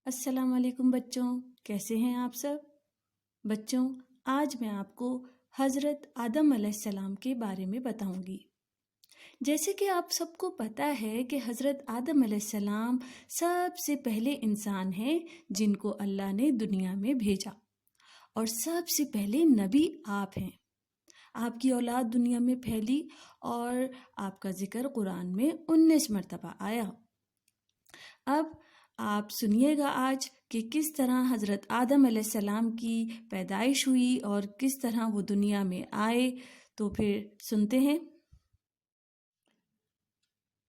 السلام علیکم بچوں، کیسے ہیں آپ سب؟ بچوں، آج میں آپ کو حضرت آدم علیہ السلام کے بارے میں بتاؤں گی۔ جیسے کہ آپ سب کو پتہ ہے کہ حضرت آدم علیہ السلام سب سے پہلے انسان ہیں جن کو اللہ نے دنیا میں بھیجا، اور سب سے پہلے نبی آپ ہیں۔ آپ کی اولاد دنیا میں پھیلی اور آپ کا ذکر قرآن میں 19 مرتبہ آیا۔ اب آپ سنیے گا آج کہ کس طرح حضرت آدم علیہ السلام کی پیدائش ہوئی اور کس طرح وہ دنیا میں آئے، تو پھر سنتے ہیں۔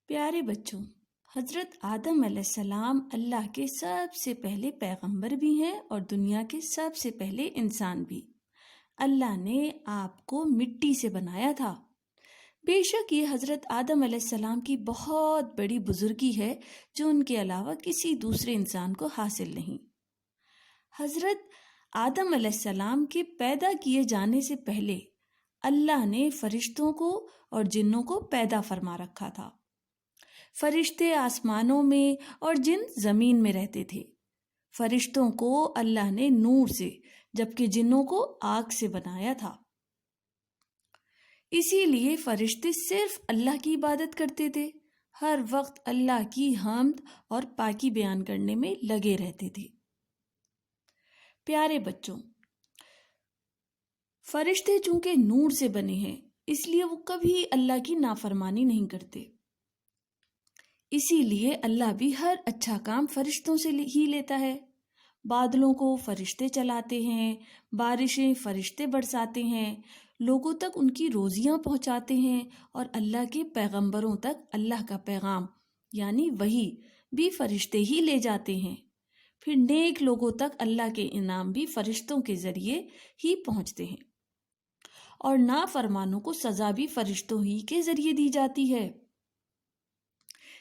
پیارے بچوں، حضرت آدم علیہ السلام اللہ کے سب سے پہلے پیغمبر بھی ہیں اور دنیا کے سب سے پہلے انسان بھی۔ اللہ نے آپ کو مٹی سے بنایا تھا۔ بے شک یہ حضرت آدم علیہ السلام کی بہت بڑی بزرگی ہے جو ان کے علاوہ کسی دوسرے انسان کو حاصل نہیں۔ حضرت آدم علیہ السلام کے پیدا کیے جانے سے پہلے اللہ نے فرشتوں کو اور جنوں کو پیدا فرما رکھا تھا۔ فرشتے آسمانوں میں اور جن زمین میں رہتے تھے۔ فرشتوں کو اللہ نے نور سے جبکہ جنوں کو آگ سے بنایا تھا۔ اسی لیے فرشتے صرف اللہ کی عبادت کرتے تھے، ہر وقت اللہ کی حمد اور پاکی بیان کرنے میں لگے رہتے تھے۔ پیارے بچوں، فرشتے چونکہ نور سے بنے ہیں اس لیے وہ کبھی اللہ کی نافرمانی نہیں کرتے۔ اسی لیے اللہ بھی ہر اچھا کام فرشتوں سے ہی لیتا ہے۔ بادلوں کو فرشتے چلاتے ہیں، بارشیں فرشتے برساتے ہیں، لوگوں تک ان کی روزیاں پہنچاتے ہیں، اور اللہ کے پیغمبروں تک اللہ کا پیغام یعنی وحی بھی فرشتے ہی لے جاتے ہیں۔ پھر نیک لوگوں تک اللہ کے انعام بھی فرشتوں کے ذریعے ہی پہنچتے ہیں، اور نافرمانوں کو سزا بھی فرشتوں ہی کے ذریعے دی جاتی ہے۔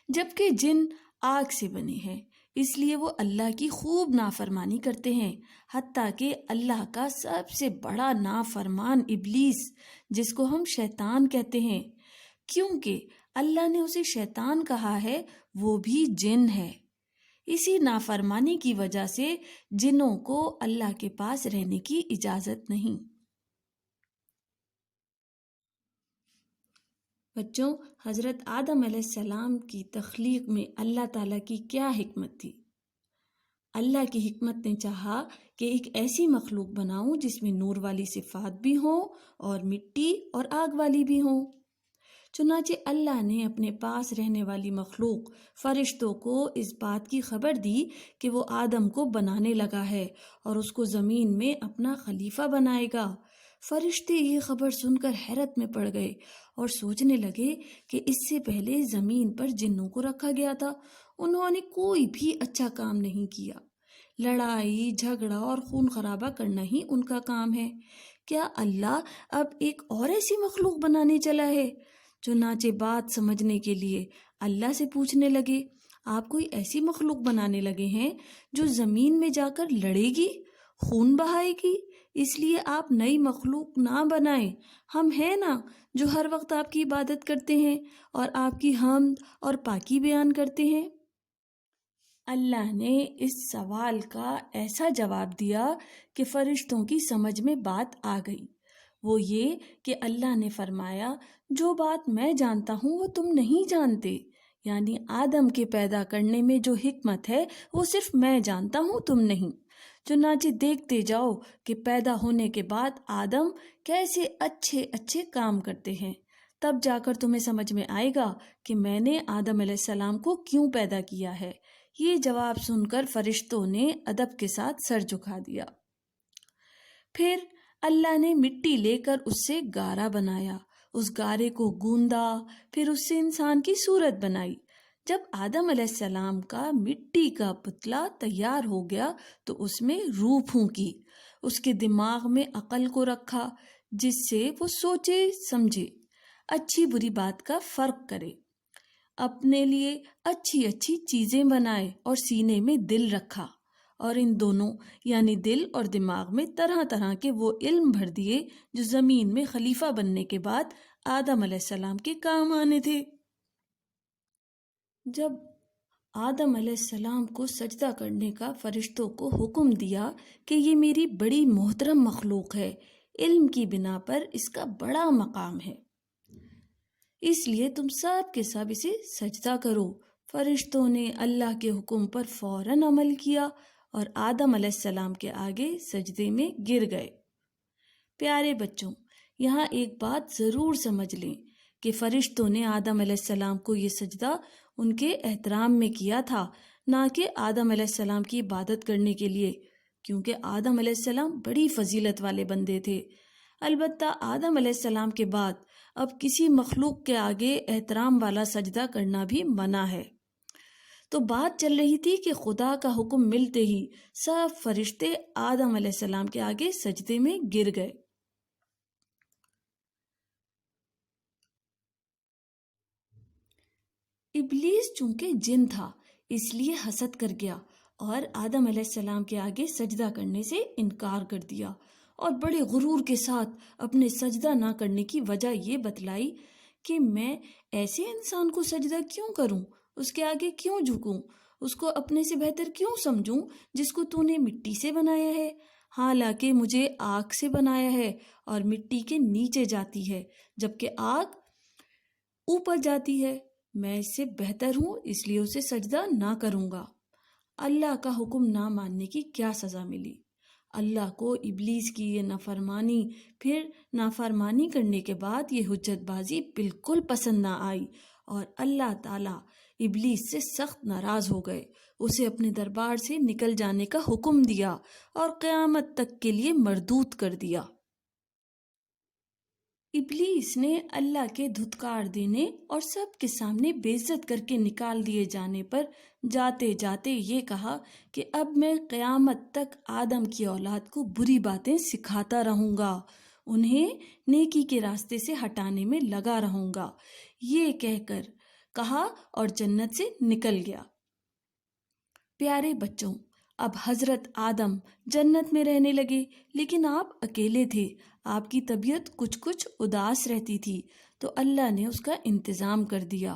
جبکہ جن آگ سے بنے ہیں اس لیے وہ اللہ کی خوب نافرمانی کرتے ہیں، حتیٰ کہ اللہ کا سب سے بڑا نافرمان ابلیس، جس کو ہم شیطان کہتے ہیں، کیونکہ اللہ نے اسے شیطان کہا ہے، وہ بھی جن ہے۔ اسی نافرمانی کی وجہ سے جنوں کو اللہ کے پاس رہنے کی اجازت نہیں۔ بچوں، حضرت آدم علیہ السلام کی تخلیق میں اللہ تعالیٰ کی کیا حکمت تھی؟ اللہ کی حکمت نے چاہا کہ ایک ایسی مخلوق بناؤں جس میں نور والی صفات بھی ہوں اور مٹی اور آگ والی بھی ہوں۔ چنانچہ اللہ نے اپنے پاس رہنے والی مخلوق فرشتوں کو اس بات کی خبر دی کہ وہ آدم کو بنانے لگا ہے اور اس کو زمین میں اپنا خلیفہ بنائے گا۔ فرشتے یہ خبر سن کر حیرت میں پڑ گئے اور سوچنے لگے کہ اس سے پہلے زمین پر جنوں کو رکھا گیا تھا، انہوں نے کوئی بھی اچھا کام نہیں کیا۔ لڑائی جھگڑا اور خون خرابہ کرنا ہی ان کا کام ہے۔ کیا اللہ اب ایک اور ایسی مخلوق بنانے چلا ہے؟ چنانچہ بات سمجھنے کے لیے اللہ سے پوچھنے لگے، آپ کوئی ایسی مخلوق بنانے لگے ہیں جو زمین میں جا کر لڑے گی، خون بہائے گی؟ اس لیے آپ نئی مخلوق نہ بنائیں، ہم ہیں نا جو ہر وقت آپ کی عبادت کرتے ہیں اور آپ کی حمد اور پاکی بیان کرتے ہیں۔ اللہ نے اس سوال کا ایسا جواب دیا کہ فرشتوں کی سمجھ میں بات آ گئی۔ وہ یہ کہ اللہ نے فرمایا، جو بات میں جانتا ہوں وہ تم نہیں جانتے، یعنی آدم کے پیدا کرنے میں جو حکمت ہے وہ صرف میں جانتا ہوں، تم نہیں۔ چنانچہ دیکھتے جاؤ کہ پیدا ہونے کے بعد آدم کیسے اچھے اچھے کام کرتے ہیں، تب جا کر تمہیں سمجھ میں آئے گا کہ میں نے آدم علیہ السلام کو کیوں پیدا کیا ہے۔ یہ جواب سن کر فرشتوں نے ادب کے ساتھ سر جھکا دیا۔ پھر اللہ نے مٹی لے کر اس سے گارا بنایا، اس گارے کو گوندا، پھر اس سے انسان کی صورت بنائی۔ جب آدم علیہ السلام کا مٹی کا پتلا تیار ہو گیا تو اس میں روح پھونکی، اس کے دماغ میں عقل کو رکھا جس سے وہ سوچے سمجھے، اچھی بری بات کا فرق کرے، اپنے لیے اچھی اچھی چیزیں بنائے، اور سینے میں دل رکھا، اور ان دونوں یعنی دل اور دماغ میں طرح طرح کے وہ علم بھر دیے جو زمین میں خلیفہ بننے کے بعد آدم علیہ السلام کے کام آنے تھے۔ جب آدم علیہ السلام کو سجدہ کرنے کا فرشتوں کو حکم دیا کہ یہ میری بڑی محترم مخلوق ہے، علم کی بنا پر اس کا بڑا مقام ہے، اس لیے تم سب کے سب اسے سجدہ کرو۔ فرشتوں نے اللہ کے حکم پر فوراً عمل کیا اور آدم علیہ السلام کے آگے سجدے میں گر گئے۔ پیارے بچوں، یہاں ایک بات ضرور سمجھ لیں کہ فرشتوں نے آدم علیہ السلام کو یہ سجدہ ان کے احترام میں کیا تھا، نہ کہ آدم علیہ السلام کی عبادت کرنے کے لیے، کیونکہ آدم علیہ السلام بڑی فضیلت والے بندے تھے۔ البتہ آدم علیہ السلام کے بعد اب کسی مخلوق کے آگے احترام والا سجدہ کرنا بھی منع ہے۔ تو بات چل رہی تھی کہ خدا کا حکم ملتے ہی سب فرشتے آدم علیہ السلام کے آگے سجدے میں گر گئے۔ ابلیس چونکہ جن تھا اس لیے حسد کر گیا اور آدم علیہ السلام کے آگے سجدہ کرنے سے انکار کر دیا، اور بڑے غرور کے ساتھ اپنے سجدہ نہ کرنے کی وجہ یہ بتلائی کہ میں ایسے انسان کو سجدہ کیوں کروں، اس کے آگے کیوں جھکوں، اس کو اپنے سے بہتر کیوں سمجھوں جس کو تو نے مٹی سے بنایا ہے، حالانکہ مجھے آگ سے بنایا ہے اور مٹی کے نیچے جاتی ہے جبکہ آگ اوپر جاتی ہے۔ میں اس سے بہتر ہوں، اس لیے اسے سجدہ نہ کروں گا۔ اللہ کا حکم نہ ماننے کی کیا سزا ملی؟ اللہ کو ابلیس کی یہ نافرمانی، پھر نافرمانی کرنے کے بعد یہ حجت بازی بالکل پسند نہ آئی، اور اللہ تعالیٰ ابلیس سے سخت ناراض ہو گئے، اسے اپنے دربار سے نکل جانے کا حکم دیا اور قیامت تک کے لیے مردود کر دیا۔ ابلیس نے اللہ کے دھتکار دینے اور سب کے سامنے بے عزت کر کے نکال دیے جانے پر جاتے جاتے یہ کہا کہ اب میں قیامت تک آدم کی اولاد کو بری باتیں سکھاتا رہوں گا، انہیں نیکی کے راستے سے ہٹانے میں لگا رہوں گا، یہ کہہ کر کہا اور جنت سے نکل گیا۔ پیارے بچوں، اب حضرت آدم جنت میں رہنے لگے، لیکن آپ اکیلے تھے، آپ کی طبیعت کچھ اداس رہتی تھی، تو اللہ نے اس کا انتظام کر دیا۔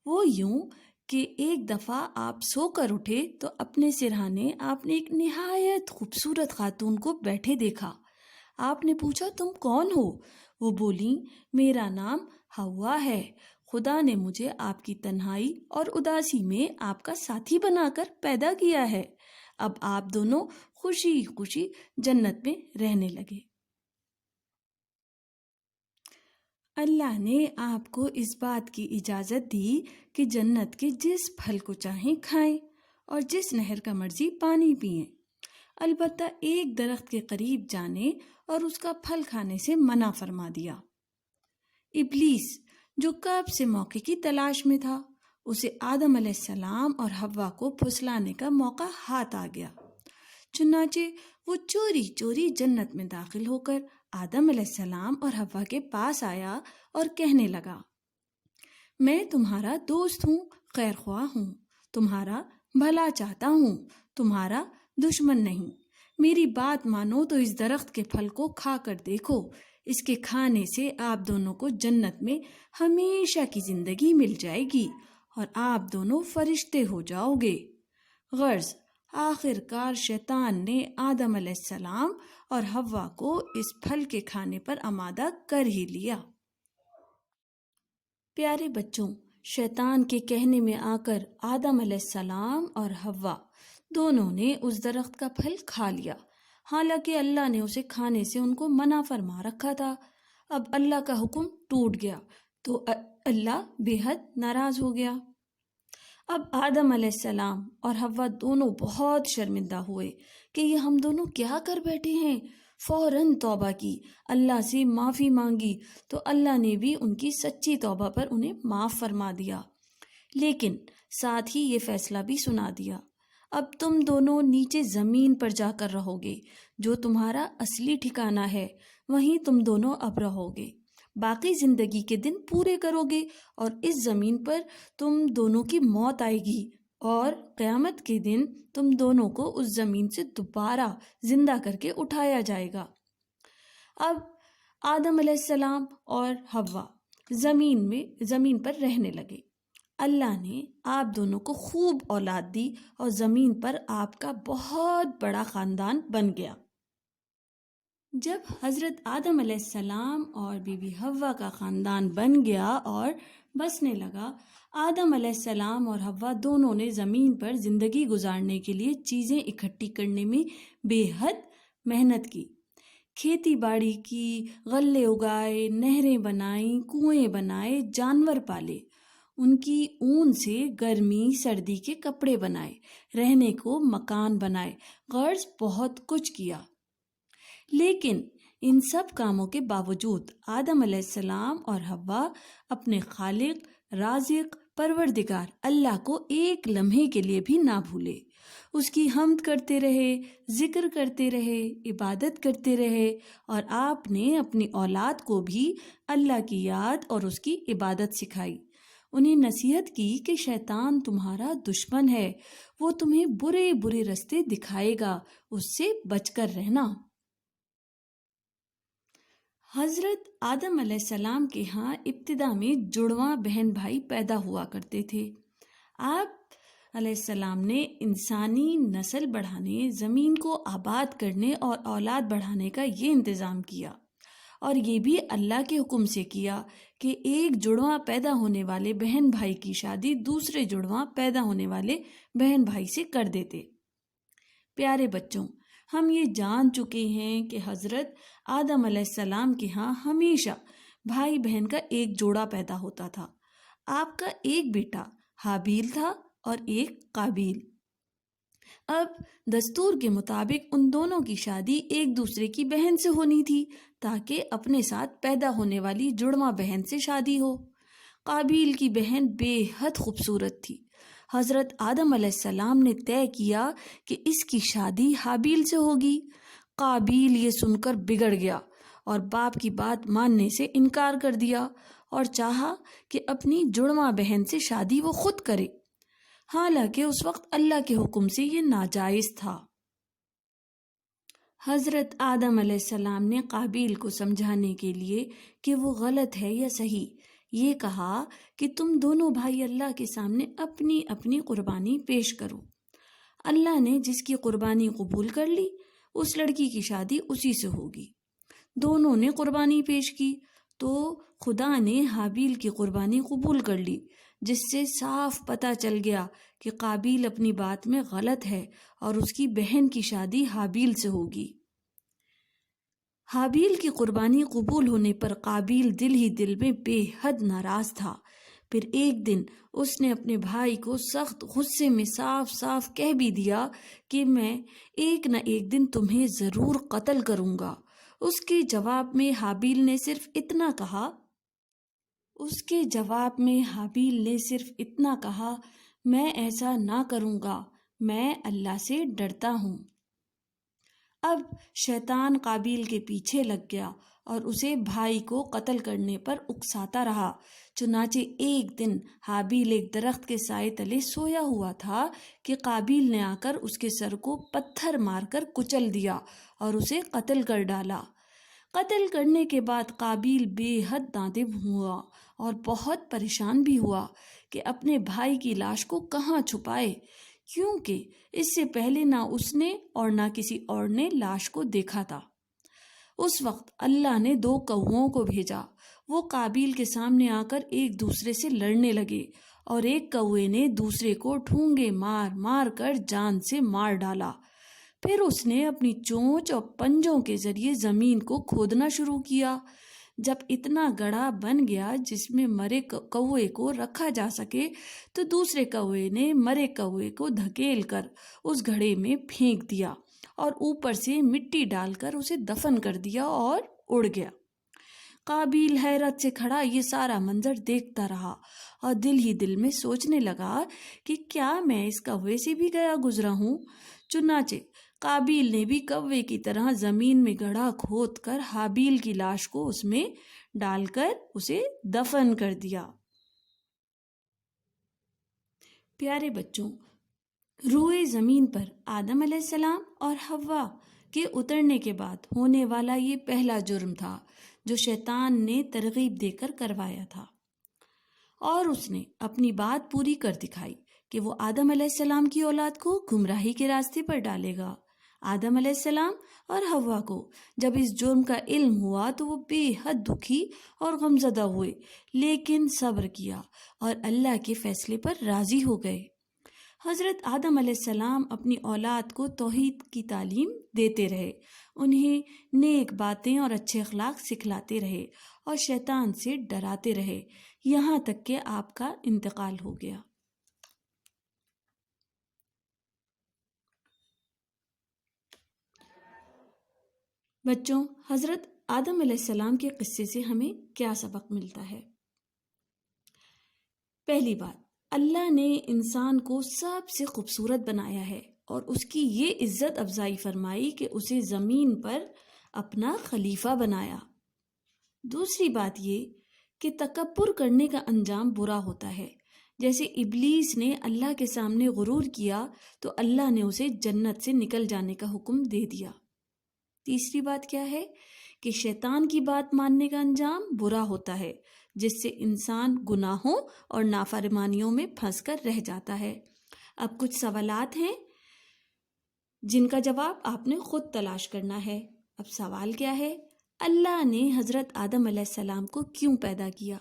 وہ یوں کہ ایک دفعہ آپ سو کر اٹھے تو اپنے سرہانے آپ نے ایک نہایت خوبصورت خاتون کو بیٹھے دیکھا۔ آپ نے پوچھا تم کون ہو؟ وہ بولیں میرا نام ہوا ہے، خدا نے مجھے آپ کی تنہائی اور اداسی میں آپ کا ساتھی بنا کر پیدا کیا ہے۔ اب آپ دونوں خوشی خوشی جنت میں رہنے لگے۔ اللہ نے آپ کو اس بات کی اجازت دی کہ جنت کے جس پھل کو چاہیں کھائیں اور جس نہر کا مرضی پانی پئیں، البتہ ایک درخت کے قریب جانے اور اس کا پھل کھانے سے منع فرما دیا۔ ابلیس جو کب سے موقع کی تلاش میں تھا، اسے آدم علیہ السلام اور حوا کو پھسلانے کا موقع ہاتھ آ گیا، چنانچہ وہ چوری چوری جنت میں داخل ہو کر آدم علیہ السلام اور حوا کے پاس آیا اور کہنے لگا، میں تمہارا دوست ہوں، خیر خواہ ہوں، تمہارا بھلا چاہتا ہوں، تمہارا دشمن نہیں، میری بات مانو تو اس درخت کے پھل کو کھا کر دیکھو، اس کے کھانے سے آپ دونوں کو جنت میں ہمیشہ کی زندگی مل جائے گی اور آپ دونوں فرشتے ہو جاؤ گے۔ غرض آخر کار شیطان نے آدم علیہ السلام اور حوا کو اس پھل کے کھانے پر آمادہ کر ہی لیا۔ پیارے بچوں، شیطان کے کہنے میں آ کر آدم علیہ السلام اور حوا دونوں نے اس درخت کا پھل کھا لیا، حالانکہ اللہ نے اسے کھانے سے ان کو منع فرما رکھا تھا۔ اب اللہ کا حکم ٹوٹ گیا تو اللہ بے حد ناراض ہو گیا۔ اب آدم علیہ السلام اور حوا دونوں بہت شرمندہ ہوئے کہ یہ ہم دونوں کیا کر بیٹھے ہیں، فوراً توبہ کی، اللہ سے معافی مانگی، تو اللہ نے بھی ان کی سچی توبہ پر انہیں معاف فرما دیا، لیکن ساتھ ہی یہ فیصلہ بھی سنا دیا، اب تم دونوں نیچے زمین پر جا کر رہو گے، جو تمہارا اصلی ٹھکانہ ہے وہیں تم دونوں اب رہو گے، باقی زندگی کے دن پورے کرو گے، اور اس زمین پر تم دونوں کی موت آئے گی اور قیامت کے دن تم دونوں کو اس زمین سے دوبارہ زندہ کر کے اٹھایا جائے گا۔ اب آدم علیہ السلام اور حوا زمین پر رہنے لگے۔ اللہ نے آپ دونوں کو خوب اولاد دی اور زمین پر آپ کا بہت بڑا خاندان بن گیا۔ جب حضرت آدم علیہ السلام اور بی بی حوا کا خاندان بن گیا اور بسنے لگا، آدم علیہ السلام اور حوا دونوں نے زمین پر زندگی گزارنے کے لیے چیزیں اکٹھی کرنے میں بے حد محنت کی، کھیتی باڑی کی، غلے اگائے، نہریں بنائیں، کنویں بنائے، جانور پالے، ان کی اون سے گرمی سردی کے کپڑے بنائے، رہنے کو مکان بنائے، غرض بہت کچھ کیا۔ لیکن ان سب کاموں کے باوجود آدم علیہ السلام اور حوا اپنے خالق، رازق، پروردگار اللہ کو ایک لمحے کے لیے بھی نہ بھولے، اس کی حمد کرتے رہے، ذکر کرتے رہے، عبادت کرتے رہے، اور آپ نے اپنی اولاد کو بھی اللہ کی یاد اور اس کی عبادت سکھائی۔ انہیں نصیحت کی کہ شیطان تمہارا دشمن ہے، وہ تمہیں برے برے راستے دکھائے گا، اس سے بچ کر رہنا۔ حضرت آدم علیہ السلام کے ہاں ابتدا میں جڑواں بہن بھائی پیدا ہوا کرتے تھے۔ آپ علیہ السلام نے انسانی نسل بڑھانے، زمین کو آباد کرنے اور اولاد بڑھانے کا یہ انتظام کیا، اور یہ بھی اللہ کے حکم سے کیا کہ ایک جڑواں پیدا ہونے والے بہن بھائی کی شادی دوسرے جڑواں پیدا ہونے والے بہن بھائی سے کر دیتے۔ پیارے بچوں، ہم یہ جان چکے ہیں کہ حضرت آدم علیہ السلام کے ہاں ہمیشہ بھائی بہن کا ایک جوڑا پیدا ہوتا تھا۔ آپ کا ایک بیٹا حابیل تھا اور ایک قابیل۔ اب دستور کے مطابق ان دونوں کی شادی ایک دوسرے کی بہن سے ہونی تھی تاکہ اپنے ساتھ پیدا ہونے والی جڑواں بہن سے شادی ہو۔ قابیل کی بہن بے حد خوبصورت تھی۔ حضرت آدم علیہ السلام نے طے کیا کہ اس کی شادی حابیل سے ہوگی۔ قابیل یہ سن کر بگڑ گیا اور باپ کی بات ماننے سے انکار کر دیا اور چاہا کہ اپنی جڑواں بہن سے شادی وہ خود کرے، حالانکہ اس وقت اللہ کے حکم سے یہ ناجائز تھا۔ حضرت آدم علیہ السلام نے قابیل کو سمجھانے کے لیے کہ وہ غلط ہے یا صحیح، یہ کہا کہ تم دونوں بھائی اللہ کے سامنے اپنی اپنی قربانی پیش کرو۔ اللہ نے جس کی قربانی قبول کر لی، اس لڑکی کی شادی اسی سے ہوگی۔ دونوں نے قربانی پیش کی تو خدا نے حابیل کی قربانی قبول کر لی، جس سے صاف پتہ چل گیا کہ قابیل اپنی بات میں غلط ہے اور اس کی بہن کی شادی حابیل سے ہوگی۔ حابیل کی قربانی قبول ہونے پر قابیل دل ہی دل میں بے حد ناراض تھا۔ پھر ایک دن اس نے اپنے بھائی کو سخت غصے میں صاف صاف کہہ بھی دیا کہ میں ایک نہ ایک دن تمہیں ضرور قتل کروں گا۔ اس کے جواب میں حابیل نے صرف اتنا کہا، میں ایسا نہ کروں گا، میں اللہ سے ڈرتا ہوں۔ اب شیطان قابیل کے پیچھے لگ گیا اور اسے بھائی کو قتل کرنے پر اکساتا رہا۔ چنانچہ ایک دن حابیل ایک درخت کے سائے تلے سویا ہوا تھا کہ قابیل نے آ کر اس کے سر کو پتھر مار کر کچل دیا اور اسے قتل کر ڈالا۔ قتل کرنے کے بعد قابیل بے حد نادم ہوا اور بہت پریشان بھی ہوا کہ اپنے بھائی کی لاش کو کہاں چھپائے، کیونکہ اس سے پہلے نہ اس نے اور نہ کسی اور نے لاش کو دیکھا تھا۔ اس وقت اللہ نے 2 کوؤں کو بھیجا۔ وہ قابیل کے سامنے آ کر ایک دوسرے سے لڑنے لگے اور ایک کوے نے دوسرے کو ٹھونگے مار مار کر جان سے مار ڈالا۔ پھر اس نے اپنی چونچ اور پنجوں کے ذریعے زمین کو کھودنا شروع کیا۔ جب اتنا گڑھا بن گیا جس میں مرے کوے کو رکھا جا سکے تو دوسرے کوے نے مرے کوے کو دھکیل کر اس گڑھے میں پھینک دیا اور اوپر سے مٹی ڈال کر اسے دفن کر دیا اور اڑ گیا۔ قابیل حیرت سے کھڑا یہ سارا منظر دیکھتا رہا اور دل ہی دل میں سوچنے لگا کہ کیا میں اس کوے سے بھی گیا گزرا ہوں۔ چنانچہ قابیل نے بھی کوے کی طرح زمین میں گڑھا کھود کر حابیل کی لاش کو اس میں ڈال کر اسے دفن کر دیا۔ پیارے بچوں، روئے زمین پر آدم علیہ السلام اور حوا کے اترنے کے بعد ہونے والا یہ پہلا جرم تھا جو شیطان نے ترغیب دے کر کروایا تھا۔ اور اس نے اپنی بات پوری کر دکھائی کہ وہ آدم علیہ السلام کی اولاد کو گمراہی کے راستے پر ڈالے گا۔ آدم علیہ السلام اور حوا کو جب اس جرم کا علم ہوا تو وہ بے حد دکھی اور غمزدہ ہوئے، لیکن صبر کیا اور اللہ کے فیصلے پر راضی ہو گئے۔ حضرت آدم علیہ السلام اپنی اولاد کو توحید کی تعلیم دیتے رہے، انہیں نیک باتیں اور اچھے اخلاق سکھلاتے رہے اور شیطان سے ڈراتے رہے، یہاں تک کہ آپ کا انتقال ہو گیا۔ بچوں، حضرت آدم علیہ السلام کے قصے سے ہمیں کیا سبق ملتا ہے؟ پہلی بات، اللہ نے انسان کو سب سے خوبصورت بنایا ہے اور اس کی یہ عزت افزائی فرمائی کہ اسے زمین پر اپنا خلیفہ بنایا۔ دوسری بات یہ کہ تکبر کرنے کا انجام برا ہوتا ہے۔ جیسے ابلیس نے اللہ کے سامنے غرور کیا تو اللہ نے اسے جنت سے نکل جانے کا حکم دے دیا۔ تیسری بات کیا ہے کہ شیطان کی بات ماننے کا انجام برا ہوتا ہے، جس سے انسان گناہوں اور نافرمانیوں میں پھنس کر رہ جاتا ہے۔ اب کچھ سوالات ہیں جن کا جواب آپ نے خود تلاش کرنا ہے۔ اب سوال کیا ہے؟ اللہ نے حضرت آدم علیہ السلام کو کیوں پیدا کیا؟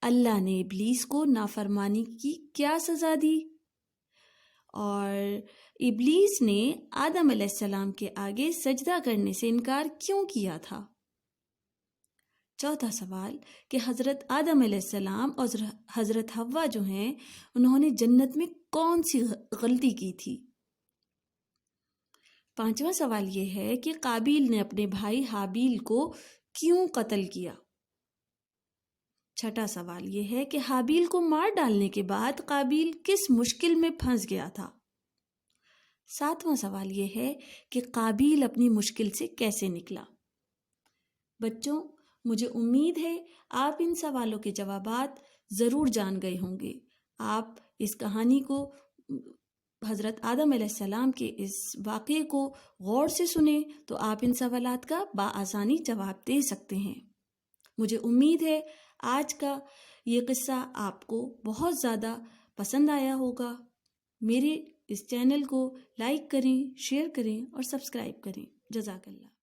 اللہ نے ابلیس کو نافرمانی کی کیا سزا دی؟ اور ابلیس نے آدم علیہ السلام کے آگے سجدہ کرنے سے انکار کیوں کیا تھا؟ چوتھا سوال کہ حضرت آدم علیہ السلام اور حضرت حوا جو ہیں انہوں نے جنت میں کون سی غلطی کی تھی؟ پانچواں سوال یہ ہے کہ قابیل نے اپنے بھائی حابیل کو کیوں قتل کیا؟ چھٹا سوال یہ ہے کہ حابیل کو مار ڈالنے کے بعد قابیل کس مشکل میں پھنس گیا تھا؟ ساتواں سوال یہ ہے کہ قابیل اپنی مشکل سے کیسے نکلا؟ بچوں، مجھے امید ہے آپ ان سوالوں کے جوابات ضرور جان گئے ہوں گے۔ آپ اس کہانی کو، حضرت آدم علیہ السلام کے اس واقعے کو غور سے سنیں تو آپ ان سوالات کا بآسانی جواب دے سکتے ہیں۔ مجھے امید ہے آج کا یہ قصہ آپ کو بہت زیادہ پسند آیا ہوگا۔ میرے اس چینل کو لائک کریں، شیئر کریں اور سبسکرائب کریں۔ جزاک اللہ۔